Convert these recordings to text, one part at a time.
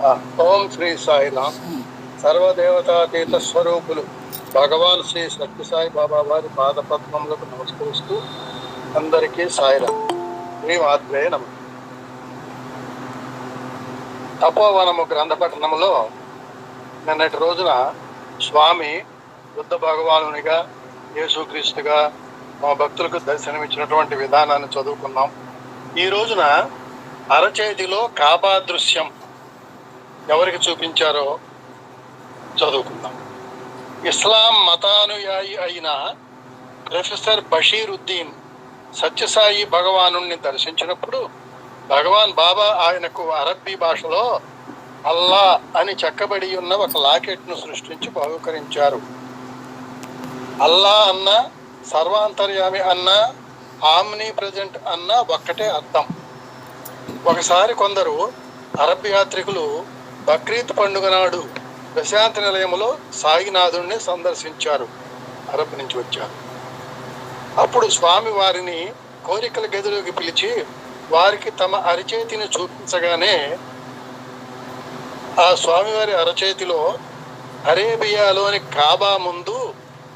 ఓం శ్రీ సాయిరామ్. సర్వదేవతాతీత స్వరూపులు భగవాన్ శ్రీ సత్యసాయి బాబా వారి పాద పద్మములకు నమస్కరిస్తూ అందరికీ సాయిరామ్. శ్రీ మాత్రే నమః. తపోవనము గ్రంథ పఠనములో నిన్నటి రోజున స్వామి బుద్ధ భగవానునిగా, యేసుక్రీస్తుగా మా భక్తులకు దర్శనమిచ్చినటువంటి విధానాన్ని చదువుకున్నాం. ఈ రోజున అరచేతిలో కాబా దృశ్యం ఎవరికి చూపించారో చదువుకుందాం. ఇస్లాం మతానుయాయి అయిన ప్రొఫెసర్ బషీరుద్దీన్ సత్యసాయి భగవానుణ్ణి దర్శించినప్పుడు భగవాన్ బాబా ఆయనకు అరబ్బీ భాషలో అల్లా అని చెక్కబడి ఉన్న ఒక లాకెట్ను సృష్టించి బహుకరించారు. అల్లా అన్న, సర్వాంతర్యామి అన్న, ఆమ్ని ప్రజెంట్ అన్న ఒక్కటే అర్థం. ఒకసారి కొందరు అరబ్ యాత్రికులు బక్రీద్ పండుగ నాడు ప్రశాంతి నిలయంలో సాయినాథుణ్ణి సందర్శించారు. అరబ్ నుంచి వచ్చారు. అప్పుడు స్వామి వారిని కోరికల గదిలోకి పిలిచి వారికి తమ అరచేతిని చూపించగానే ఆ స్వామివారి అరచేతిలో అరేబియాలోని కాబా ముందు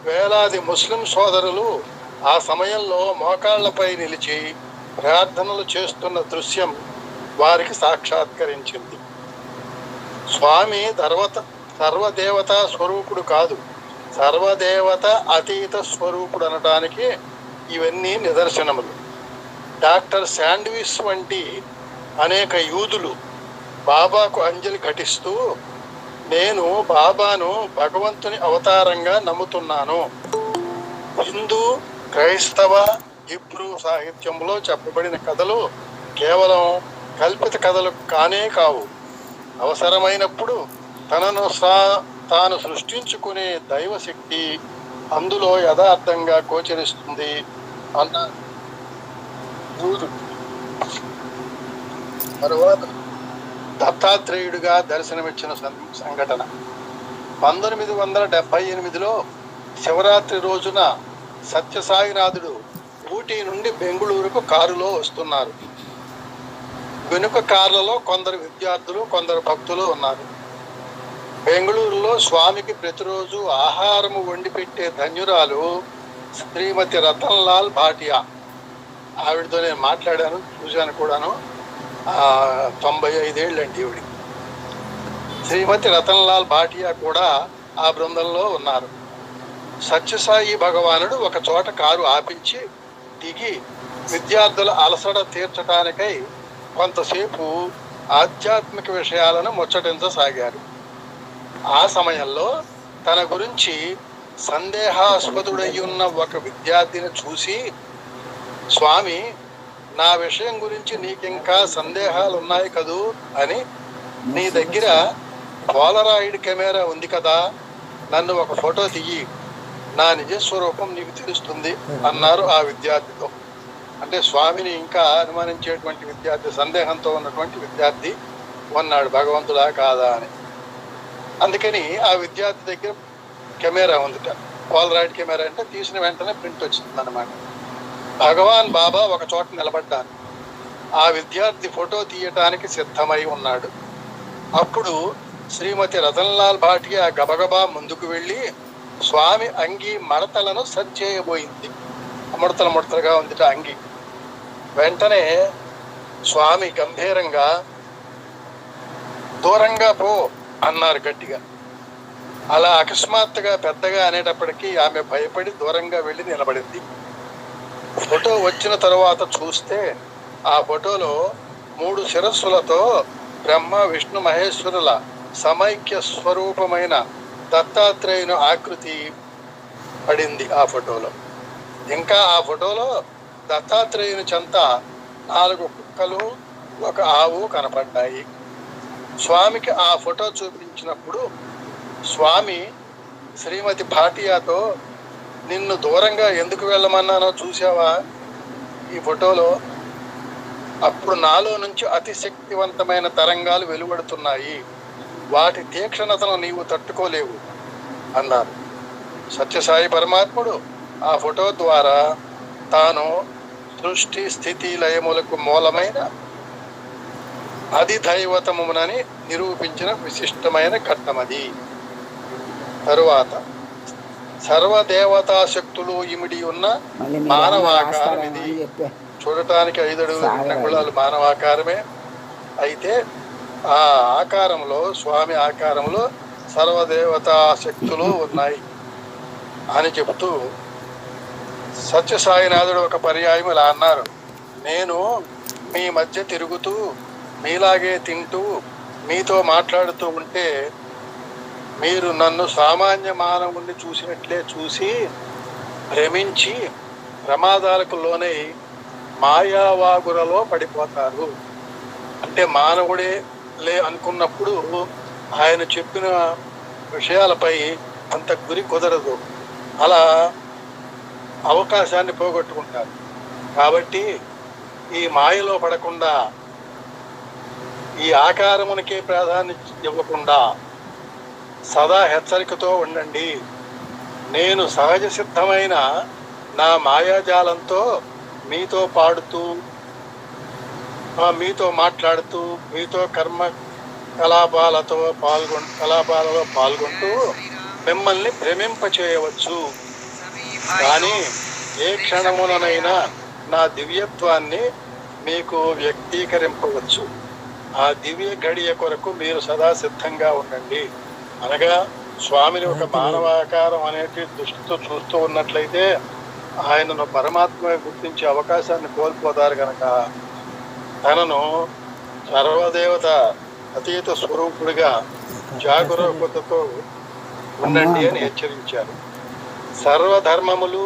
వేలాది ముస్లిం సోదరులు ఆ సమయంలో మోకాళ్లపై నిలిచి ప్రార్థనలు చేస్తున్న దృశ్యం వారికి సాక్షాత్కరించింది. స్వామి సర్వదేవతా స్వరూపుడు కాదు, సర్వదేవత అతీత స్వరూపుడు అనడానికి ఇవన్నీ నిదర్శనములు. డాక్టర్ శాండ్విచ్ వంటి అనేక యూదులు బాబాకు అంజలి ఘటిస్తూ నేను బాబాను భగవంతుని అవతారంగా నమ్ముతున్నాను. హిందూ, క్రైస్తవ, హిబ్రూ సాహిత్యంలో చెప్పబడిన కథలు కేవలం కల్పిత కథలు కానే కావు. అవసరమైనప్పుడు తనను తాను సృష్టించుకునే దైవశక్తి అందులో యథార్థంగా గోచరిస్తుంది అన్న తరువాత దత్తాత్రేయుడిగా దర్శనమిచ్చిన సంఘటన 1978లో శివరాత్రి రోజున సత్యసాయినాథుడు ఊటీ నుండి బెంగుళూరుకు కారులో వస్తున్నారు. వెనుక కార్లలో కొందరు విద్యార్థులు, కొందరు భక్తులు ఉన్నారు. బెంగళూరులో స్వామికి ప్రతిరోజు ఆహారము వండి పెట్టే ధన్యురాలు శ్రీమతి రతన్లాల్ భాటియా. ఆవిడతో నేను మాట్లాడాను, చూశాను కూడాను. 95 ఏళ్ళండి ఈవిడికి. శ్రీమతి రతన్లాల్ భాటియా కూడా ఆ బృందంలో ఉన్నారు. సత్యసాయి భగవానుడు ఒక చోట కారు ఆపించి దిగి విద్యార్థుల అలసట తీర్చడానికై కొంతసేపు ఆధ్యాత్మిక విషయాలను ముచ్చటించసాగారు. ఆ సమయంలో తన గురించి సందేహాస్పదుడై ఉన్న ఒక విద్యార్థిని చూసి, స్వామి, నా విషయం గురించి నీకింకా సందేహాలు ఉన్నాయి కదూ అని, నీ దగ్గర పోలరాయిడ్ కెమెరా ఉంది కదా, నన్ను ఒక ఫోటో తీయి, నా నిజస్వరూపం నీకు తెలుస్తుంది అన్నారు ఆ విద్యార్థితో. అంటే స్వామిని ఇంకా అనుమానించేటువంటి విద్యార్థి, సందేహంతో ఉన్నటువంటి విద్యార్థి ఉన్నాడు భగవంతుడా కాదా అని. అందుకని ఆ విద్యార్థి దగ్గర కెమెరా ఉందిట. పోలరాయిడ్ కెమెరా అంటే తీసిన వెంటనే ప్రింట్ వచ్చింది అన్నమాట. భగవాన్ బాబా ఒక చోట నిలబడ్డారు. ఆ విద్యార్థి ఫోటో తీయటానికి సిద్ధమై ఉన్నాడు. అప్పుడు శ్రీమతి రతన్లాల్ భాటియా గబగబా ముందుకు వెళ్ళి స్వామి అంగి మడతలను సరిచేయబోయింది. ముడతలుగా ఉందిట అంగి. వెంటనే స్వామి గంభీరంగా దూరంగా పో అన్నారు గట్టిగా. అలా అకస్మాత్తుగా పెద్దగా అనేటప్పటికీ ఆమె భయపడి దూరంగా వెళ్ళి నిలబడింది. ఫోటో వచ్చిన తరువాత చూస్తే ఆ ఫోటోలో 3 శిరస్సులతో బ్రహ్మ, విష్ణు, మహేశ్వరుల సమైక్య స్వరూపమైన దత్తాత్రేయుని ఆకృతి పడింది ఆ ఫోటోలో. ఇంకా ఆ ఫోటోలో దత్తాత్రేయుని చెంత 4 కుక్కలు, ఒక ఆవు కనపడ్డాయి. స్వామికి ఆ ఫోటో చూపించినప్పుడు స్వామి శ్రీమతి భాటియాతో, నిన్ను దూరంగా ఎందుకు వెళ్ళమన్నానో చూసావా ఈ ఫోటోలో? అప్పుడు నాలో నుంచి అతి శక్తివంతమైన తరంగాలు వెలువడుతున్నాయి, వాటి తీక్షణతను నీవు తట్టుకోలేవు అన్నారు. సత్యసాయి పరమాత్ముడు ఆ ఫోటో ద్వారా తాను సృష్టి స్థితి లయములకు మూలమైన అది దైవతమునని నిరూపించిన విశిష్టమైన ఘట్టమది. తరువాత సర్వదేవతా శక్తులు ఇమిడి ఉన్న మానవాకారం ఇది. చూడటానికి 5 అడుగుల అంగుళాలు మానవాకారమే. అయితే ఆ ఆకారంలో, స్వామి ఆకారంలో సర్వదేవతా శక్తులు ఉన్నాయి అని చెబుతూ సత్యసాయినాథుడు ఒక పర్యాయం ఇలా అన్నారు: నేను మీ మధ్య తిరుగుతూ, మీలాగే తింటూ, మీతో మాట్లాడుతూ ఉంటే మీరు నన్ను సామాన్య మానవుణ్ణి చూసినట్లే చూసి భ్రమించి ప్రమాదాలకు లోనై మాయావాగురలో పడిపోతారు. అంటే మానవుడే అనుకున్నప్పుడు ఆయన చెప్పిన విషయాలపై అంత గురి కుదరదు. అలా అవకాశాన్ని పోగొట్టుకుంటారు. కాబట్టి ఈ మాయలో పడకుండా, ఈ ఆకారమునికే ప్రాధాన్యత ఇవ్వకుండా సదా హెచ్చరికతో ఉండండి. నేను సహజ సిద్ధమైన నా మాయాజాలంతో మీతో పాడుతూ, మీతో మాట్లాడుతూ, మీతో కలాపాలలో పాల్గొంటూ మిమ్మల్ని భ్రమింపచేయవచ్చు. కానీ ఏ క్షణముననైనా నా దివ్యత్వాన్ని మీకు వ్యక్తీకరింపవచ్చు. ఆ దివ్య గడియ కొరకు మీరు సదా సిద్ధంగా ఉండండి. అనగా స్వామిని ఒక మానవాకారం అనేటి దృష్టితో చూస్తూ ఉన్నట్లయితే ఆయనను పరమాత్మ గుర్తించే అవకాశాన్ని కోల్పోతారు కనుక తనను సర్వదేవత అతీత స్వరూపుడిగా జాగరూకతతో ఉండండి అని హెచ్చరించారు. సర్వధర్మములు,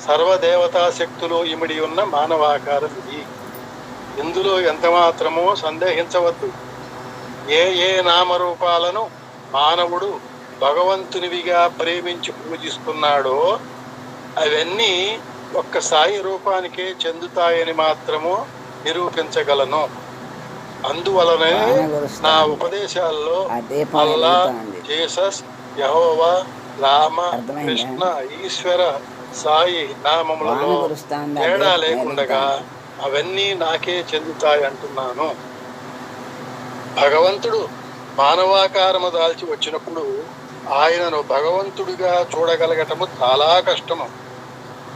సర్వదేవతా శక్తులు ఇమిడి ఉన్న మానవాకారం ఇది. ఇందులో ఎంత మాత్రమూ సందేహించవద్దు. ఏ నామరూపాలను మానవుడు భగవంతునివిగా ప్రేమించి పూజిస్తున్నాడో అవన్నీ ఒక్క సాయి రూపానికే చెందుతాయని మాత్రము నిరూపించగలను. అందువలనే నా ఉపదేశాల్లో అల్లా, జీసస్, యెహోవా, రామ, కృష్ణ, ఈశ్వర, సాయి నామములలో తేడా లేకుండగా అవన్నీ నాకే చెందుతాయి అంటున్నాను. భగవంతుడు మానవాకారము దాల్చి వచ్చినప్పుడు ఆయనను భగవంతుడిగా చూడగలగటము చాలా కష్టము.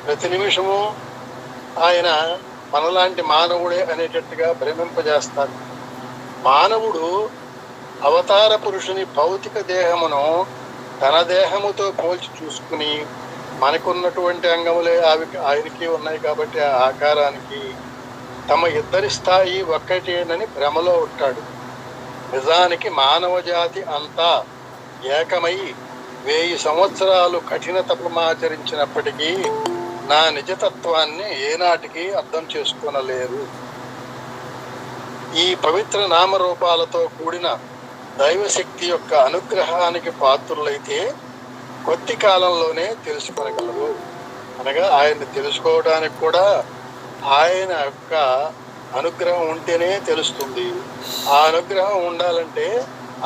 ప్రతి నిమిషము ఆయన మనలాంటి మానవుడే అనేటట్టుగా భ్రమింపజేస్తారు. మానవుడు అవతార పురుషుని భౌతిక దేహమును తన దేహముతో పోల్చి చూసుకుని, మనకున్నటువంటి అంగములే ఆయనకి ఉన్నాయి కాబట్టి ఆ ఆకారానికి తమ ఇద్దరి స్థాయి ఒక్కటేనని భ్రమలో ఉంటాడు. నిజానికి మానవ జాతి అంతా ఏకమై 1000 సంవత్సరాలు కఠిన తపమాచరించినప్పటికీ నా నిజతత్వాన్ని ఏనాటికి అర్థం చేసుకోనలేరు. ఈ పవిత్ర నామరూపాలతో కూడిన దైవశక్తి యొక్క అనుగ్రహానికి పాత్రులైతే కొద్ది కాలంలోనే తెలుసుకోగలరు. అనగా ఆయన్ని తెలుసుకోవడానికి కూడా ఆయన యొక్క అనుగ్రహం ఉంటేనే తెలుస్తుంది. ఆ అనుగ్రహం ఉండాలంటే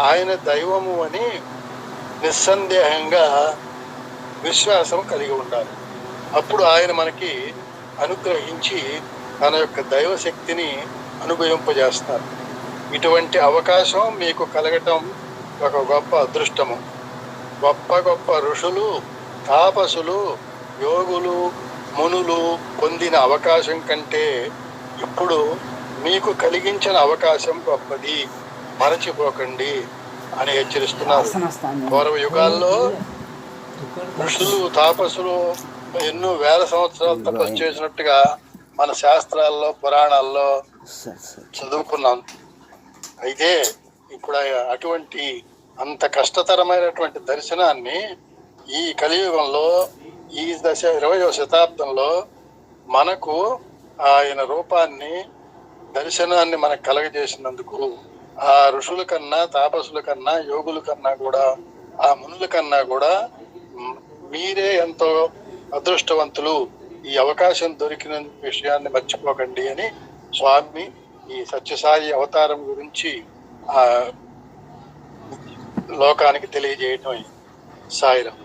ఆయన దైవము అని నిస్సందేహంగా విశ్వాసం కలిగి ఉండాలి. అప్పుడు ఆయన మనకి అనుగ్రహించి తన యొక్క దైవశక్తిని అనుభవింపజేస్తారు. ఇటువంటి అవకాశం మీకు కలగటం ఒక గొప్ప అదృష్టము. గొప్ప గొప్ప ఋషులు, తాపసులు, యోగులు, మునులు పొందిన అవకాశం కంటే ఇప్పుడు మీకు కలిగించిన అవకాశం గొప్పది, మరచిపోకండి అని హెచ్చరిస్తున్నారు. పూర్వ యుగాల్లో ఋషులు, తాపసులు ఎన్నో వేల సంవత్సరాలు తపస్సు చేసినట్టుగా మన శాస్త్రాల్లో, పురాణాల్లో చదువుకున్నాం. అయితే ఇప్పుడు అటువంటి అంత కష్టతరమైనటువంటి దర్శనాన్ని ఈ కలియుగంలో, ఈ 20వ శతాబ్దంలో మనకు ఆయన రూపాన్ని, దర్శనాన్ని మనకు కలగజేసినందుకు ఆ ఋషుల కన్నా, తాపసుల కన్నా, యోగుల కన్నా కూడా, ఆ మునుల కన్నా కూడా మీరే ఎంతో అదృష్టవంతులు. ఈ అవకాశం దొరికిన విషయాన్ని మర్చిపోకండి అని స్వామి ఈ సత్యసాయి అవతారం గురించి ఆ లోకానికి తెలియజేయటం సాయిరాం.